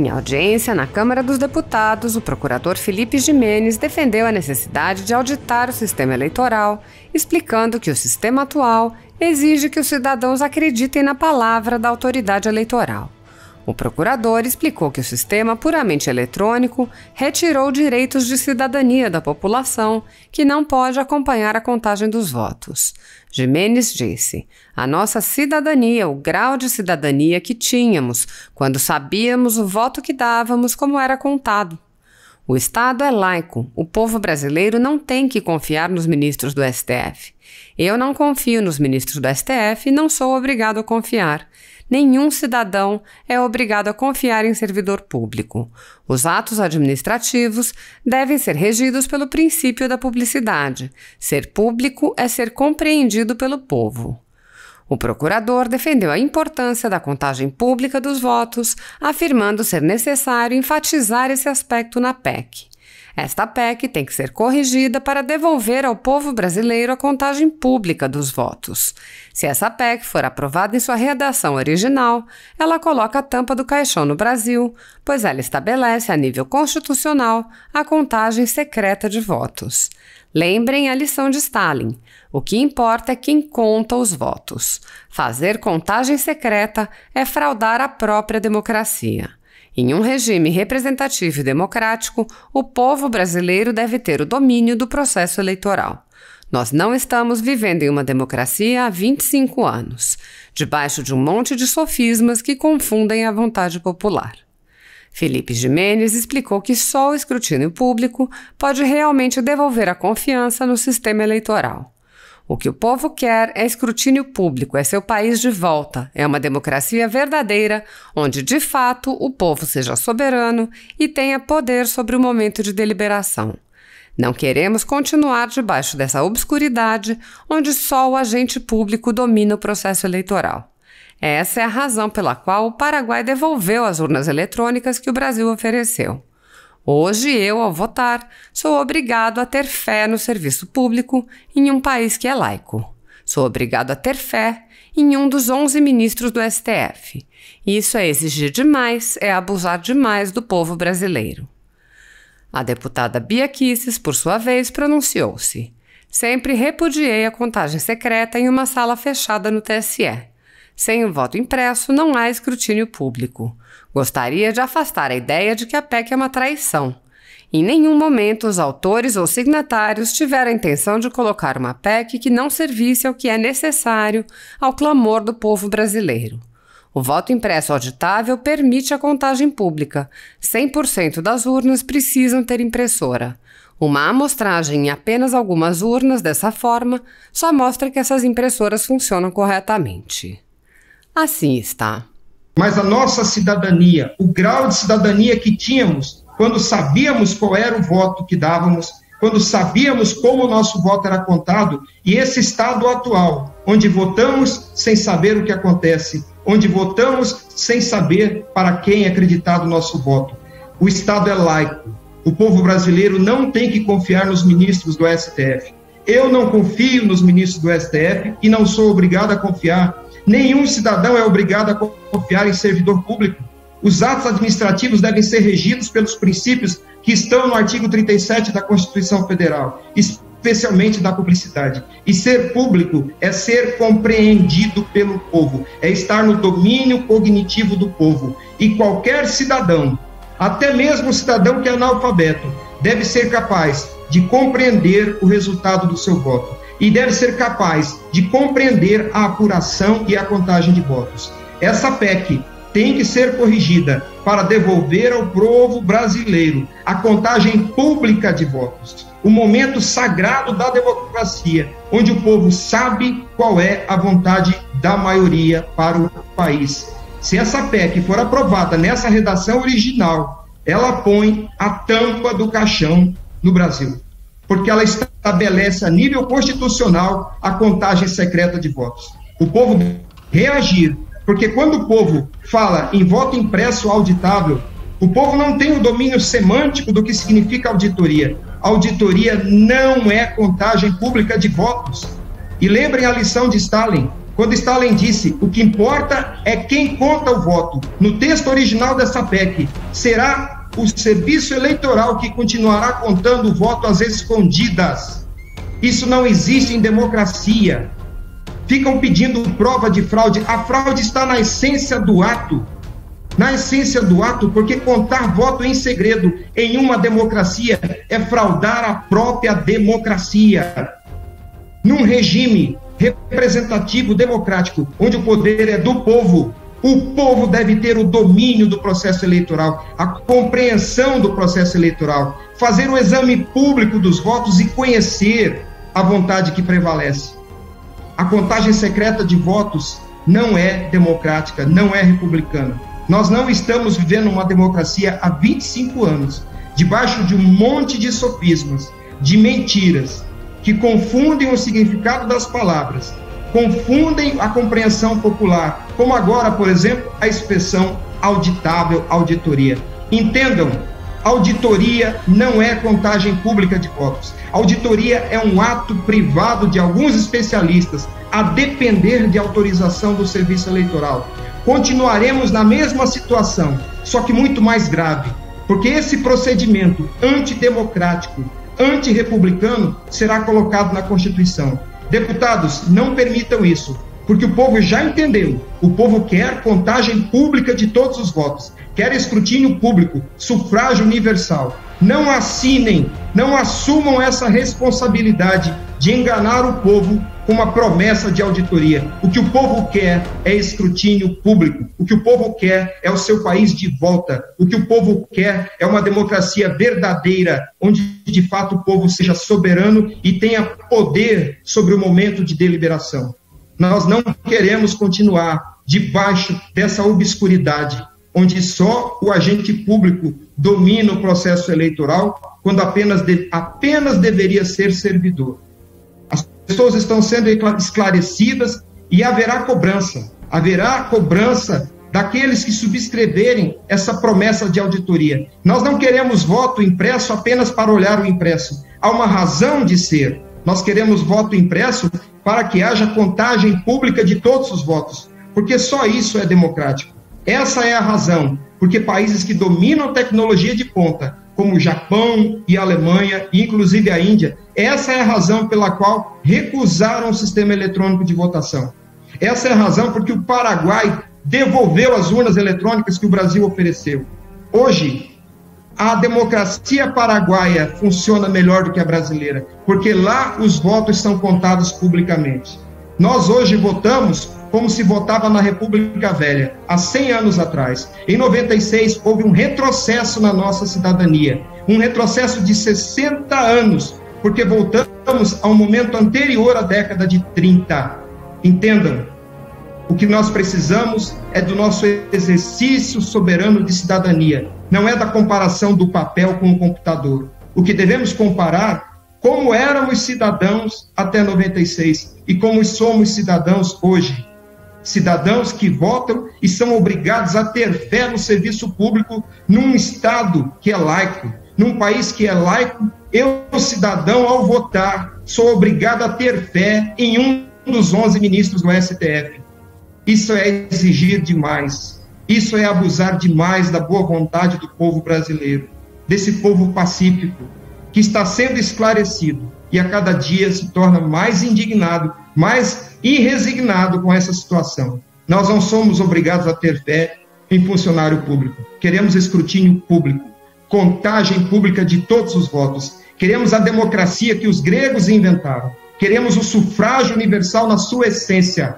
Em audiência na Câmara dos Deputados, o procurador Felipe Gimenez defendeu a necessidade de auditar o sistema eleitoral, explicando que o sistema atual exige que os cidadãos acreditem na palavra da autoridade eleitoral. O procurador explicou que o sistema puramente eletrônico retirou direitos de cidadania da população, que não pode acompanhar a contagem dos votos. Gimenez disse: a nossa cidadania, o grau de cidadania que tínhamos, quando sabíamos o voto que dávamos, como era contado. O Estado é laico, o povo brasileiro não tem que confiar nos ministros do STF. Eu não confio nos ministros do STF e não sou obrigado a confiar. Nenhum cidadão é obrigado a confiar em servidor público. Os atos administrativos devem ser regidos pelo princípio da publicidade. Ser público é ser compreendido pelo povo. O procurador defendeu a importância da contagem pública dos votos, afirmando ser necessário enfatizar esse aspecto na PEC. Esta PEC tem que ser corrigida para devolver ao povo brasileiro a contagem pública dos votos. Se essa PEC for aprovada em sua redação original, ela coloca a tampa do caixão no Brasil, pois ela estabelece a nível constitucional a contagem secreta de votos. Lembrem a lição de Stalin: o que importa é quem conta os votos. Fazer contagem secreta é fraudar a própria democracia. Em um regime representativo e democrático, o povo brasileiro deve ter o domínio do processo eleitoral. Nós não estamos vivendo em uma democracia há 25 anos, debaixo de um monte de sofismas que confundem a vontade popular. Felipe Gimenez explicou que só o escrutínio público pode realmente devolver a confiança no sistema eleitoral. O que o povo quer é escrutínio público, é seu país de volta, é uma democracia verdadeira, onde de fato o povo seja soberano e tenha poder sobre o momento de deliberação. Não queremos continuar debaixo dessa obscuridade, onde só o agente público domina o processo eleitoral. Essa é a razão pela qual o Paraguai devolveu as urnas eletrônicas que o Brasil ofereceu. Hoje, eu, ao votar, sou obrigado a ter fé no serviço público em um país que é laico. Sou obrigado a ter fé em um dos 11 ministros do STF. Isso é exigir demais, é abusar demais do povo brasileiro. A deputada Bia Kicis, por sua vez, pronunciou-se: sempre repudiei a contagem secreta em uma sala fechada no TSE. Sem o voto impresso, não há escrutínio público. Gostaria de afastar a ideia de que a PEC é uma traição. Em nenhum momento os autores ou signatários tiveram a intenção de colocar uma PEC que não servisse ao que é necessário ao clamor do povo brasileiro. O voto impresso auditável permite a contagem pública. 100% das urnas precisam ter impressora. Uma amostragem em apenas algumas urnas dessa forma só mostra que essas impressoras funcionam corretamente. Assim está. Mas a nossa cidadania, o grau de cidadania que tínhamos quando sabíamos qual era o voto que dávamos, quando sabíamos como o nosso voto era contado, e esse estado atual, onde votamos sem saber o que acontece, onde votamos sem saber para quem é acreditado o nosso voto. O Estado é laico. O povo brasileiro não tem que confiar nos ministros do STF. Eu não confio nos ministros do STF e não sou obrigado a confiar. Nenhum cidadão é obrigado a confiar em servidor público. Os atos administrativos devem ser regidos pelos princípios que estão no artigo 37 da Constituição Federal, especialmente da publicidade. E ser público é ser compreendido pelo povo, é estar no domínio cognitivo do povo. E qualquer cidadão, até mesmo o cidadão que é analfabeto, deve ser capaz de compreender o resultado do seu voto. E deve ser capaz de compreender a apuração e a contagem de votos. Essa PEC tem que ser corrigida para devolver ao povo brasileiro a contagem pública de votos. O momento sagrado da democracia, onde o povo sabe qual é a vontade da maioria para o país. Se essa PEC for aprovada nessa redação original, ela põe a tampa do caixão no Brasil, porque ela estabelece a nível constitucional a contagem secreta de votos. O povo reagir, porque quando o povo fala em voto impresso auditável, o povo não tem o domínio semântico do que significa auditoria. Auditoria não é contagem pública de votos. E lembrem a lição de Stalin: quando Stalin disse: o que importa é quem conta o voto. No texto original dessa PEC, será o serviço eleitoral que continuará contando o voto às escondidas. Isso não existe em democracia. Ficam pedindo prova de fraude. A fraude está na essência do ato. Na essência do ato, porque contar voto em segredo em uma democracia é fraudar a própria democracia. Num regime representativo democrático, onde o poder é do povo, o povo deve ter o domínio do processo eleitoral, a compreensão do processo eleitoral, fazer o exame público dos votos e conhecer a vontade que prevalece. A contagem secreta de votos não é democrática, não é republicana. Nós não estamos vivendo uma democracia há 25 anos, debaixo de um monte de sofismas, de mentiras, que confundem o significado das palavras, confundem a compreensão popular, como agora, por exemplo, a expressão auditável, auditoria. Entendam, auditoria não é contagem pública de votos. Auditoria é um ato privado de alguns especialistas, a depender de autorização do Serviço Eleitoral. Continuaremos na mesma situação, só que muito mais grave, porque esse procedimento antidemocrático, antirrepublicano, será colocado na Constituição. Deputados, não permitam isso, porque o povo já entendeu. O povo quer contagem pública de todos os votos, quer escrutínio público, sufrágio universal. Não assinem, não assumam essa responsabilidade de enganar o povo com uma promessa de auditoria. O que o povo quer é escrutínio público. O que o povo quer é o seu país de volta. O que o povo quer é uma democracia verdadeira, onde de fato o povo seja soberano e tenha poder sobre o momento de deliberação. Nós não queremos continuar debaixo dessa obscuridade, onde só o agente público domina o processo eleitoral, quando apenas deveria ser servidor. As pessoas estão sendo esclarecidas e haverá cobrança daqueles que subscreverem essa promessa de auditoria. Nós não queremos voto impresso apenas para olhar o impresso. Há uma razão de ser. Nós queremos voto impresso para que haja contagem pública de todos os votos, porque só isso é democrático. Essa é a razão, porque países que dominam tecnologia de ponta, como o Japão e a Alemanha, e inclusive a Índia, essa é a razão pela qual recusaram o sistema eletrônico de votação. Essa é a razão porque o Paraguai devolveu as urnas eletrônicas que o Brasil ofereceu. Hoje, a democracia paraguaia funciona melhor do que a brasileira, porque lá os votos são contados publicamente. Nós hoje votamos como se votava na República Velha, há 100 anos atrás. Em 96, houve um retrocesso na nossa cidadania, um retrocesso de 60 anos, porque voltamos a um momento anterior à década de 30. Entendam, o que nós precisamos é do nosso exercício soberano de cidadania, não é da comparação do papel com o computador. O que devemos comparar, como éramos cidadãos até 96 e como somos cidadãos hoje. Cidadãos que votam e são obrigados a ter fé no serviço público num Estado que é laico. Num país que é laico, eu, cidadão, ao votar, sou obrigado a ter fé em um dos 11 ministros do STF. Isso é exigir demais. Isso é abusar demais da boa vontade do povo brasileiro, desse povo pacífico, que está sendo esclarecido e a cada dia se torna mais indignado, mais irresignado com essa situação. Nós não somos obrigados a ter fé em funcionário público. Queremos escrutínio público, contagem pública de todos os votos. Queremos a democracia que os gregos inventaram. Queremos o sufrágio universal na sua essência.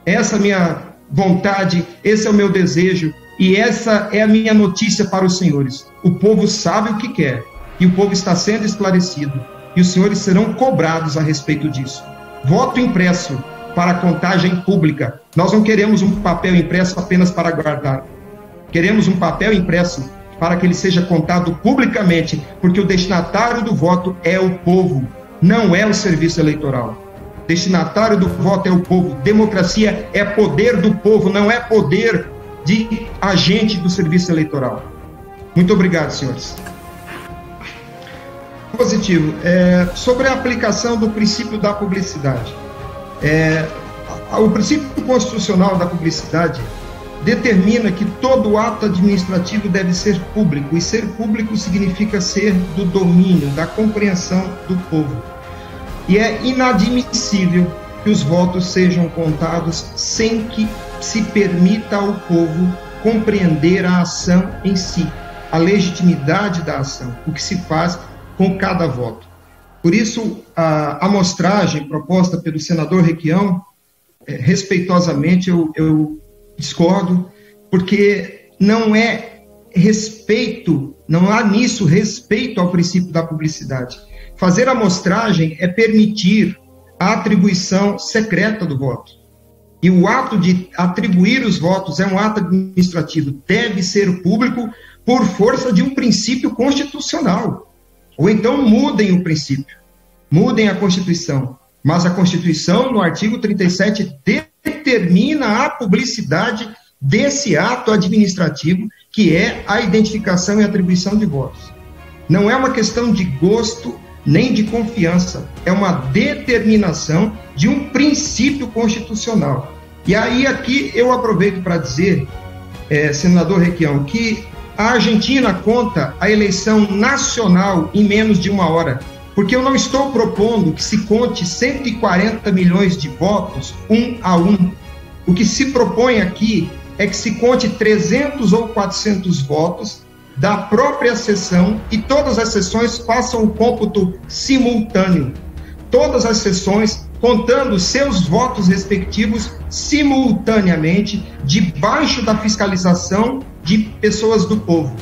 Essa é a minha vontade, esse é o meu desejo e essa é a minha notícia para os senhores. O povo sabe o que quer e o povo está sendo esclarecido e os senhores serão cobrados a respeito disso. Voto impresso para contagem pública. Nós não queremos um papel impresso apenas para guardar. Queremos um papel impresso para que ele seja contado publicamente, porque o destinatário do voto é o povo, não é o serviço eleitoral. Destinatário do voto é o povo. Democracia é poder do povo, não é poder de agente do serviço eleitoral. Muito obrigado, senhores. Positivo. Sobre a aplicação do princípio da publicidade. O princípio constitucional da publicidade determina que todo ato administrativo deve ser público, e ser público significa ser do domínio, da compreensão do povo. E é inadmissível que os votos sejam contados sem que se permita ao povo compreender a ação em si, a legitimidade da ação, o que se faz com cada voto. Por isso, a amostragem proposta pelo senador Requião, respeitosamente, eu discordo, porque não é respeito, não há nisso respeito ao princípio da publicidade. Fazer amostragem é permitir a atribuição secreta do voto. E o ato de atribuir os votos é um ato administrativo, deve ser público por força de um princípio constitucional. Ou então mudem o princípio, mudem a Constituição. Mas a Constituição, no artigo 37, determina a publicidade desse ato administrativo, que é a identificação e atribuição de votos. Não é uma questão de gosto nem de confiança, é uma determinação de um princípio constitucional. E aí aqui eu aproveito para dizer, senador Requião, que a Argentina conta a eleição nacional em menos de 1 hora, porque eu não estou propondo que se conte 140 milhões de votos 1 a 1. O que se propõe aqui é que se conte 300 ou 400 votos da própria sessão e todas as sessões façam o cômputo simultâneo. Todas as sessões contando seus votos respectivos simultaneamente, debaixo da fiscalização de pessoas do povo.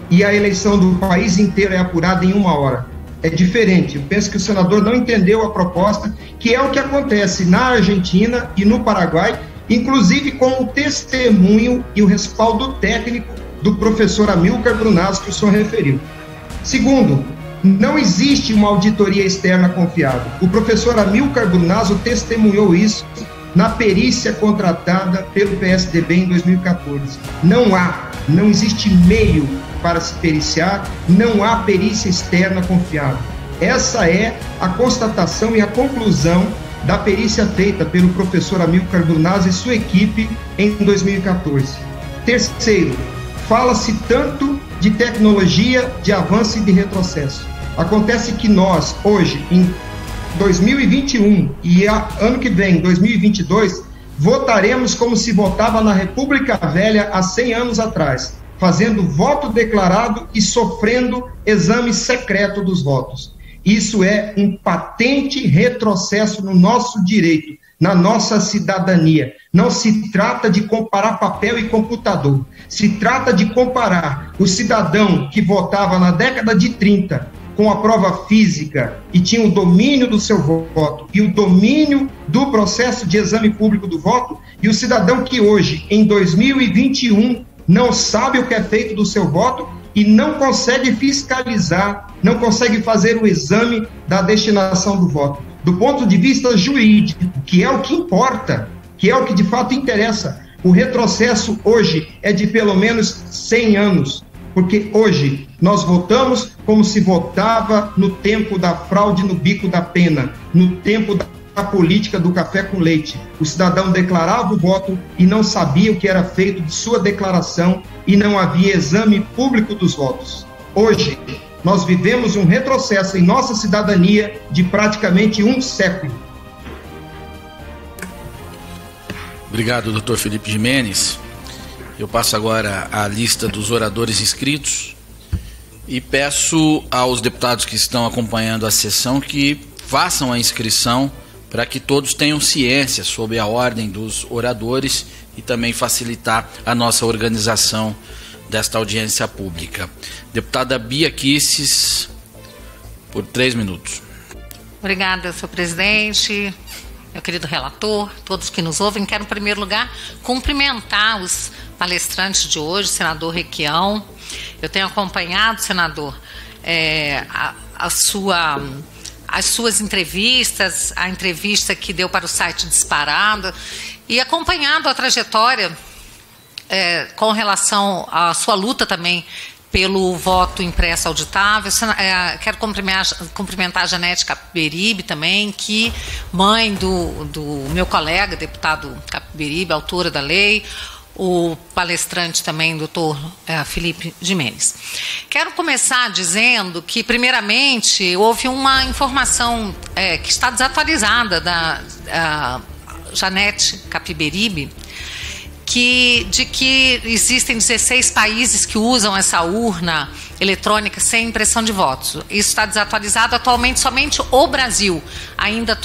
E a eleição do país inteiro é apurada em 1 hora. É diferente. Eu penso que o senador não entendeu a proposta, que é o que acontece na Argentina e no Paraguai, inclusive com o testemunho e o respaldo técnico do professor Amílcar Brunazzo, que o senhor referiu. Segundo, não existe uma auditoria externa confiável. O professor Amílcar Brunazzo testemunhou isso na perícia contratada pelo PSDB em 2014. Não existe meio para se periciar, não há perícia externa confiável. Essa é a constatação e a conclusão da perícia feita pelo professor Amílcar Brunazzo e sua equipe em 2014. Terceiro, fala-se tanto de tecnologia, de avanço e de retrocesso. Acontece que nós, hoje, em 2021 e ano que vem, 2022, votaremos como se votava na República Velha há 100 anos atrás, fazendo voto declarado e sofrendo exame secreto dos votos. Isso é um patente retrocesso no nosso direito, na nossa cidadania. Não se trata de comparar papel e computador, se trata de comparar o cidadão que votava na década de 30 com a prova física e tinha o domínio do seu voto e o domínio do processo de exame público do voto, e o cidadão que hoje, em 2021, não sabe o que é feito do seu voto e não consegue fiscalizar, não consegue fazer o exame da destinação do voto. Do ponto de vista jurídico, que é o que importa, que é o que de fato interessa, o retrocesso hoje é de pelo menos 100 anos, porque hoje nós votamos como se votava no tempo da fraude no bico da pena, no tempo da política do café com leite. O cidadão declarava o voto e não sabia o que era feito de sua declaração e não havia exame público dos votos. Hoje, nós vivemos um retrocesso em nossa cidadania de praticamente 1 século. Obrigado, doutor Felipe Gimenez. Eu passo agora a lista dos oradores inscritos e peço aos deputados que estão acompanhando a sessão que façam a inscrição para que todos tenham ciência sobre a ordem dos oradores e também facilitar a nossa organização desta audiência pública. Deputada Bia Kicis, por 3 minutos. Obrigada, senhor presidente, meu querido relator, todos que nos ouvem. Quero, em primeiro lugar, cumprimentar os palestrantes de hoje, senador Requião. Eu tenho acompanhado, senador, as suas entrevistas, a entrevista que deu para o site Disparado, e acompanhado a trajetória com relação à sua luta também pelo voto impresso auditável. Quero cumprimentar a Janete Capiberibe também, que mãe do meu colega, deputado Capiberibe, autora da lei, o palestrante também, doutor Felipe Gimenez. Quero começar dizendo que, primeiramente, houve uma informação que está desatualizada da Janete Capiberibe, de que existem 16 países que usam essa urna eletrônica sem impressão de votos. Isso está desatualizado. Atualmente, somente o Brasil ainda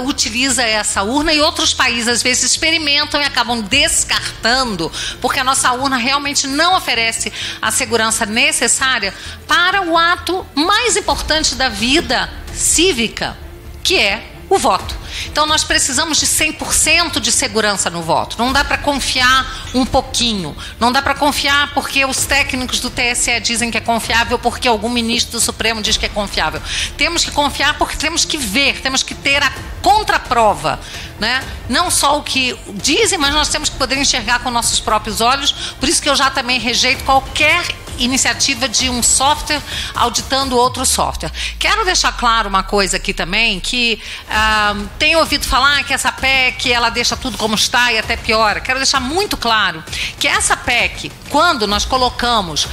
utiliza essa urna, e outros países, às vezes, experimentam e acabam descartando, porque a nossa urna realmente não oferece a segurança necessária para o ato mais importante da vida cívica, que é o voto. Então, nós precisamos de 100% de segurança no voto. Não dá para confiar um pouquinho. Não dá para confiar porque os técnicos do TSE dizem que é confiável, porque algum ministro do Supremo diz que é confiável. Temos que confiar porque temos que ver, temos que ter a contraprova, né? Não só o que dizem, mas nós temos que poder enxergar com nossos próprios olhos. Por isso que eu já também rejeito qualquer iniciativa de um software auditando outro software. Quero deixar claro uma coisa aqui também, que tenho ouvido falar que essa PEC, ela deixa tudo como está e até piora. Quero deixar muito claro que essa PEC, quando nós colocamos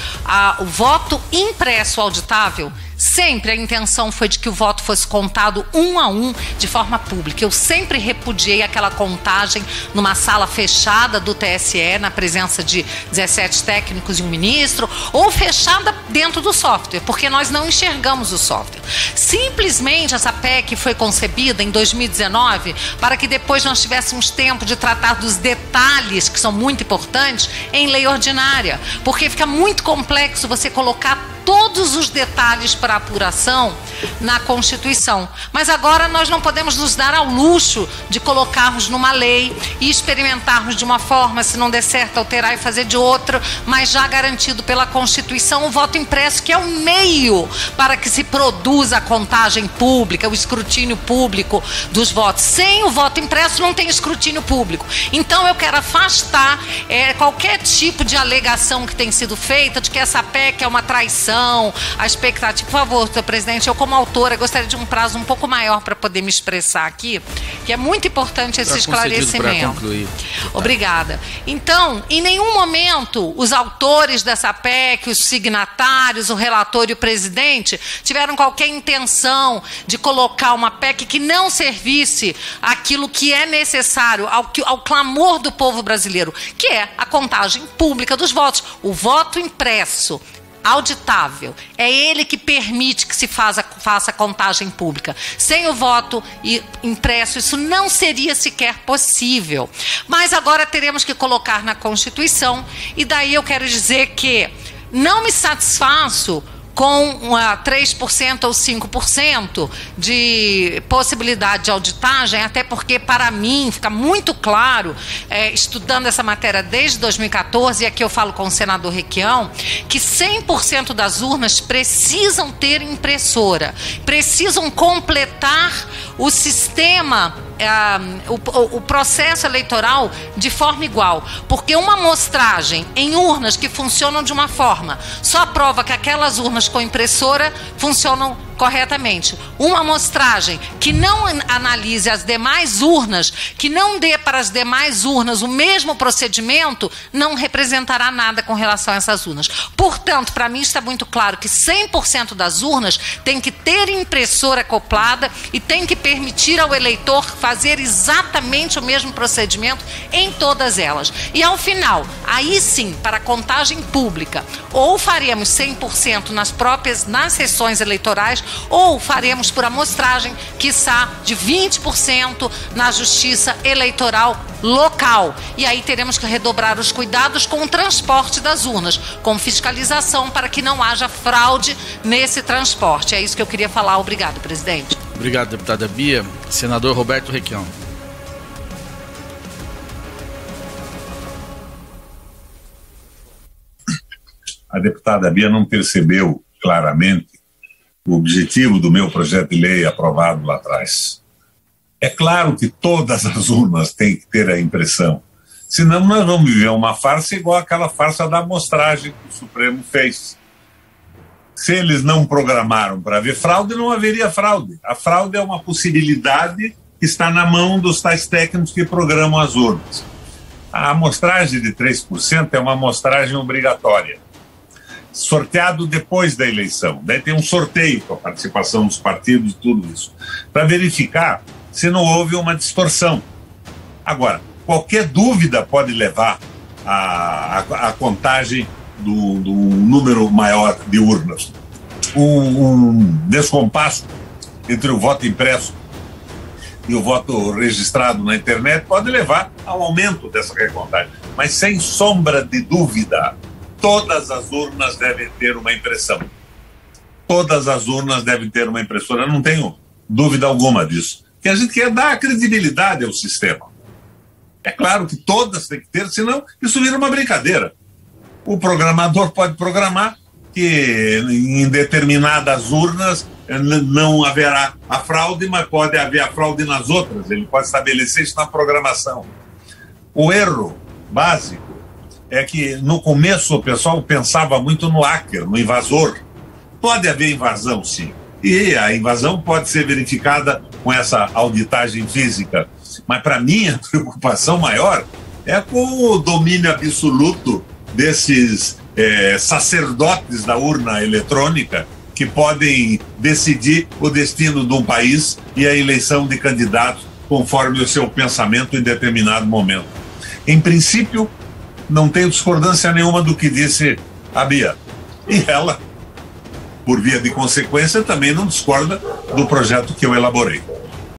o voto impresso auditável, sempre a intenção foi de que o voto fosse contado 1 a 1 de forma pública. Eu sempre repudiei aquela contagem numa sala fechada do TSE, na presença de 17 técnicos e um ministro, ou fechada dentro do software, porque nós não enxergamos o software. Simplesmente essa PEC foi concebida em 2019 para que depois nós tivéssemos tempo de tratar dos detalhes, que são muito importantes, em lei ordinária, porque fica muito complexo você colocar todos os detalhes para apuração na Constituição. Mas agora nós não podemos nos dar ao luxo de colocarmos numa lei e experimentarmos de uma forma, se não der certo, alterar e fazer de outra, mas já garantido pela Constituição o voto impresso, que é o meio para que se produza a contagem pública, o escrutínio público dos votos. Sem o voto impresso não tem escrutínio público. Então eu quero afastar qualquer tipo de alegação que tem sido feita de que essa PEC é uma traição, a expectativa. Por favor, senhor presidente, eu como autora gostaria de um prazo um pouco maior para poder me expressar aqui, que é muito importante esse esclarecimento. Obrigada. Então, em nenhum momento os autores dessa PEC, os signatários, o relator e o presidente tiveram qualquer intenção de colocar uma PEC que não servisse aquilo que é necessário ao clamor do povo brasileiro, que é a contagem pública dos votos. O voto impresso auditável, é ele que permite que se faça a contagem pública. Sem o voto impresso, isso não seria sequer possível. Mas agora teremos que colocar na Constituição, e daí eu quero dizer que não me satisfaço com 3% ou 5% de possibilidade de auditagem, até porque, para mim, fica muito claro, estudando essa matéria desde 2014, e aqui eu falo com o senador Requião, que 100% das urnas precisam ter impressora, precisam completar o sistema, o processo eleitoral de forma igual, porque uma amostragem em urnas que funcionam de uma forma só prova que aquelas urnas com impressora funcionam corretamente. Uma amostragem que não analise as demais urnas, que não dê para as demais urnas o mesmo procedimento, não representará nada com relação a essas urnas. Portanto, para mim está muito claro que 100% das urnas tem que ter impressora acoplada e tem que permitir ao eleitor fazer exatamente o mesmo procedimento em todas elas. E ao final, aí sim, para a contagem pública, ou faremos 100% nas sessões eleitorais, ou faremos por amostragem, quiçá de 20% na justiça eleitoral local. E aí teremos que redobrar os cuidados com o transporte das urnas, com fiscalização para que não haja fraude nesse transporte. É isso que eu queria falar. Obrigado, presidente. Obrigado, deputada Bia. Senador Roberto Requião. A deputada Bia não percebeu claramente o objetivo do meu projeto de lei aprovado lá atrás. É claro que todas as urnas têm que ter a impressão, Senão nós vamos viver uma farsa igual aquela farsa da amostragem que o Supremo fez. Se eles não programaram para haver fraude, não haveria fraude. A fraude é uma possibilidade que está na mão dos tais técnicos que programam as urnas. A amostragem de 3% é uma amostragem obrigatória, sorteado depois da eleição. Daí tem um sorteio com a participação dos partidos e tudo isso, para verificar se não houve uma distorção. Agora, qualquer dúvida pode levar à contagem do número maior de urnas. Um descompasso entre o voto impresso e o voto registrado na internet pode levar ao aumento dessa recontagem. Mas, sem sombra de dúvida, todas as urnas devem ter uma impressão. Todas as urnas devem ter uma impressora. Eu não tenho dúvida alguma disso. Que a gente quer dar credibilidade ao sistema. É claro que todas têm que ter, senão isso vira uma brincadeira. O programador pode programar que em determinadas urnas não haverá a fraude, mas pode haver a fraude nas outras. Ele pode estabelecer isso na programação. O erro básico é que no começo o pessoal pensava muito no hacker, no invasor. Pode haver invasão, sim. E a invasão pode ser verificada com essa auditagem física. Mas para mim a preocupação maior é com o domínio absoluto desses sacerdotes da urna eletrônica que podem decidir o destino de um país e a eleição de candidatos conforme o seu pensamento em determinado momento. Em princípio, não tenho discordância nenhuma do que disse a Bia. E ela, por via de consequência, também não discorda do projeto que eu elaborei.